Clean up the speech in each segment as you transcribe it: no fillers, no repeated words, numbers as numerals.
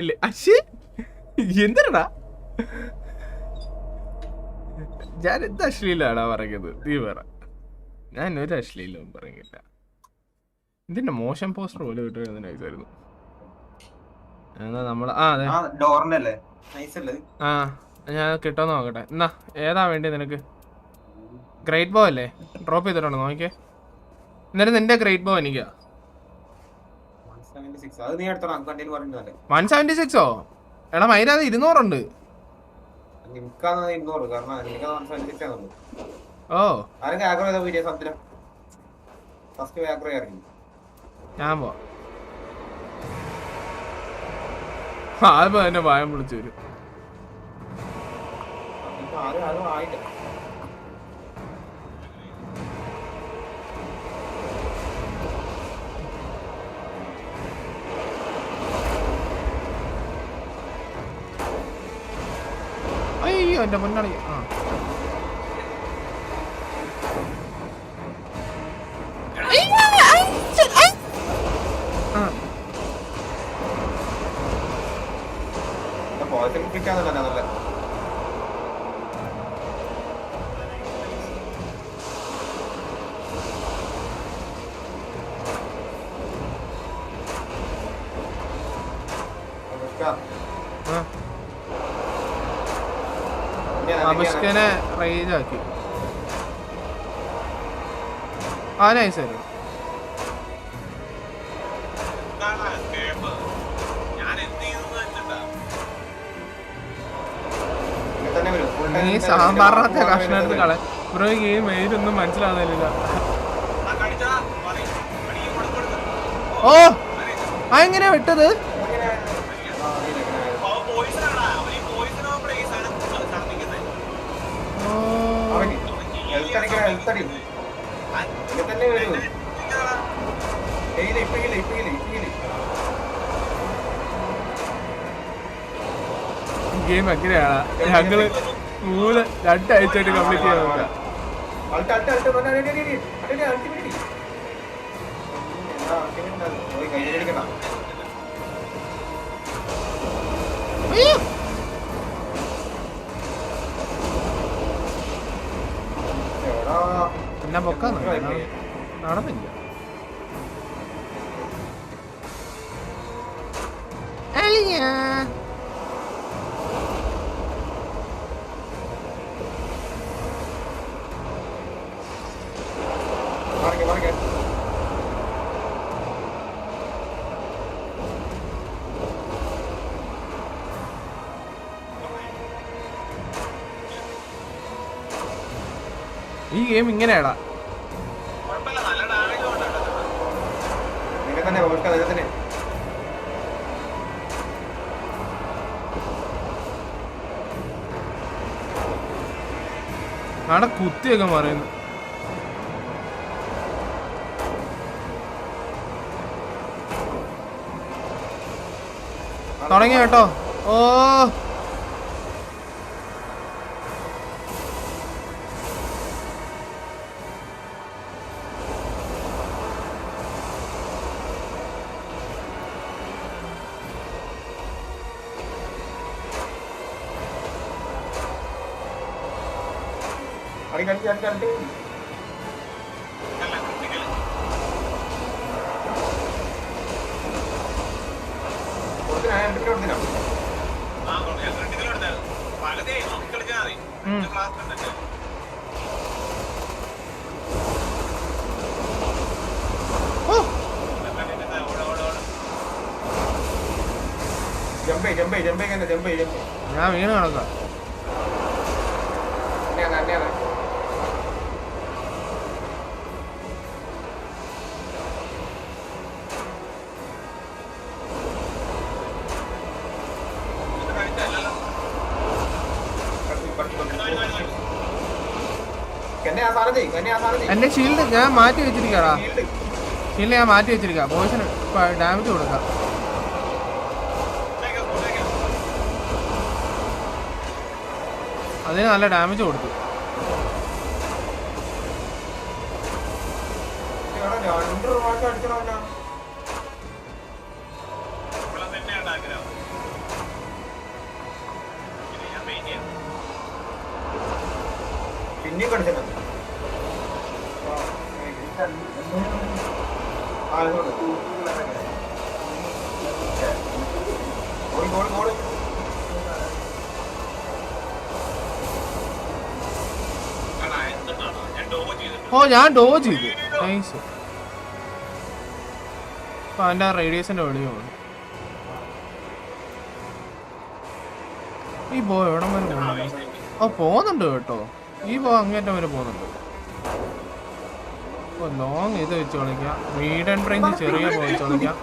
ഇല്ല അശ്ശേ എന്തിനടാ ഞാൻ എന്ത് അശ്ലീലാടാ പറയുന്നത് നീ പറ. ഞാൻ ഒരു അശ്ലീലവും പറഞ്ഞില്ല. ഇതിന്റെ മോശം പോസ്റ്റർ പോലെ കിട്ടുന്ന നൈസായിരുന്നു. എന്നാ നമ്മള് അതെ ആ ഞാൻ കിട്ടുമെന്ന് നോക്കട്ടെ. എന്നാ ഏതാ വേണ്ടി നിനക്ക്? ഗ്രേറ്റ് ബോ അല്ലേ? ഡ്രോപ്പ് ചെയ്തിട്ടുണ്ടോ നോക്കിയേ. എന്നിട്ട് നിന്റെ ഗ്രേറ്റ് ബോ എനിക്കാ 176ഓ? എടാ മൈരാത് 200 ഓ ഞാൻ പോ ആൽബ എന്നെ ഭയം വിളിച്ചു വരും. അയ്യോ എന്റെ മുന്നാളി. അഭിഷ്കനെ റേജ് ആക്കി. നൈസായിരുന്നു. നീ സാമ്പാറിനകത്തെ കഷ്ണം എടുത്ത് കള ബ്രോ. ഈ മെയിലൊന്നും മനസ്സിലാവുന്നില്ല. ഓ അതെങ്ങനെയാ വിട്ടത്? ഗെയിം എങ്ങനെയാണ് ഞങ്ങള് 2 ആഴ്ചയായിട്ട് കംപ്ലീറ്റ് ചെയ്യാൻ നോക്കാം. എന്നെ പൊക്കാൻ നടന്നില്ല. ഈ ഗെയിം ഇങ്ങനെയാടാ. അവിടെ കുത്തിയൊക്കെ പറയുന്നു. തുടങ്ങി കേട്ടോ. ഓ ഞാൻ വീണ് കണക്കാം. എന്റെ ഷീൽഡ് ഞാൻ മാറ്റി വെച്ചിരിക്കാടാ. ഷീൽഡ് ഞാൻ മാറ്റി വെച്ചിരിക്കാം. ബോയ്സിന് ഡാമേജ് കൊടുക്കാം. അതിന് നല്ല ഡാമേജ് കൊടുത്തു. ഓ ഞാൻ ഡോജ് ചെയ്തു. നൈസ്. അപ്പൊ അതിന്റെ റേഡിയേഷന്റെ വെളിയാണ്. ഈ ബോ എവിടം വരെ പോകുന്നുണ്ട്? ഓ പോകുന്നുണ്ട് കേട്ടോ. ഈ ബോ അങ്ങേറ്റം വരെ പോകുന്നുണ്ട്. ഓ ലോങ് ഇത് വെച്ച് കളിക്കാം. മീഡിയം റേഞ്ച് ചെറിയ ബോ വെച്ച് കളിക്കാം.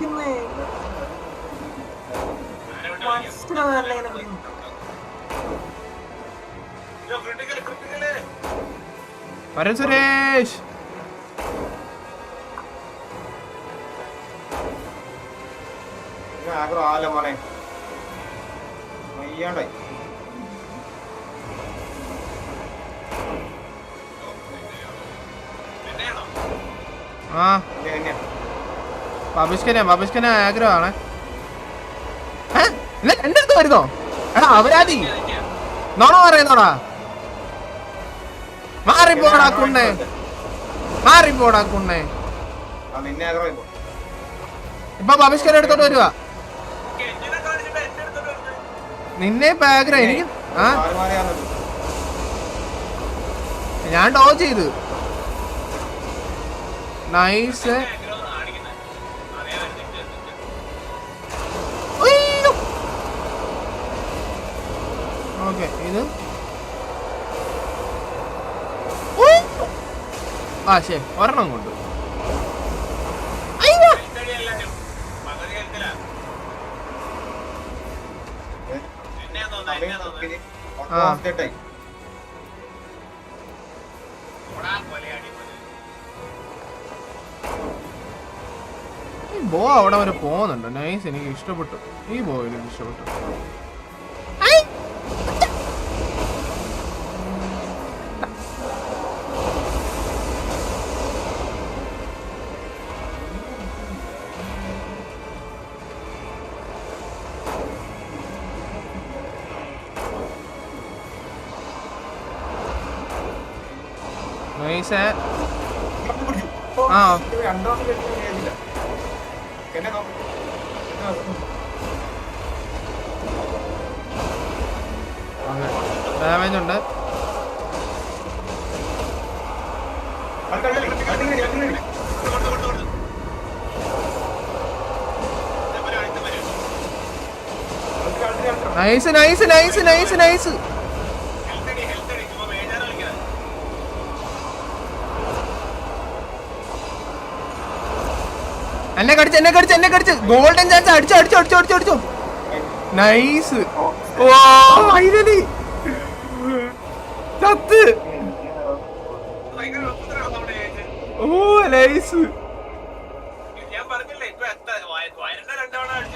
വരൻ സുരേഷ്. ആ ബബിഷ്കനെ ആഗ്രഹമാണ്. എന്റെ അടുത്ത് വരുന്നോ? എടാ അവരാതി നോണോ പറയുന്നോടാ. മാറിപ്പോടാ കുണ്ണേ. ഇപ്പൊ ബബിഷ്കനെ എടുത്തോട്ട് വരുവാ. നിന്നെ ആഗ്രഹം എനിക്ക്. ആ ഞാൻ ഡോജ് ചെയ്ത്. നൈസ്. ഓക്കെ ഇത് ആ ശരി ഒരെണ്ണം കൊണ്ട്. ഈ ബോ അവിടെ വരെ പോകുന്നുണ്ട്. നൈസ്. എനിക്ക് ഇഷ്ടപ്പെട്ടു. ഈ ബോ എനിക്ക് ഇഷ്ടപ്പെട്ടു. നൈസ്. ആ ഡാമേജ് ഉണ്ട്. Nice nice nice nice nice. എന്നെ കടിച്ച് ഗോൾഡൻ ചാൻസ്. അടിച്ചോ. നൈസ്. ഓ ഫൈനലി ചത്ത്. ഓ നൈസ്.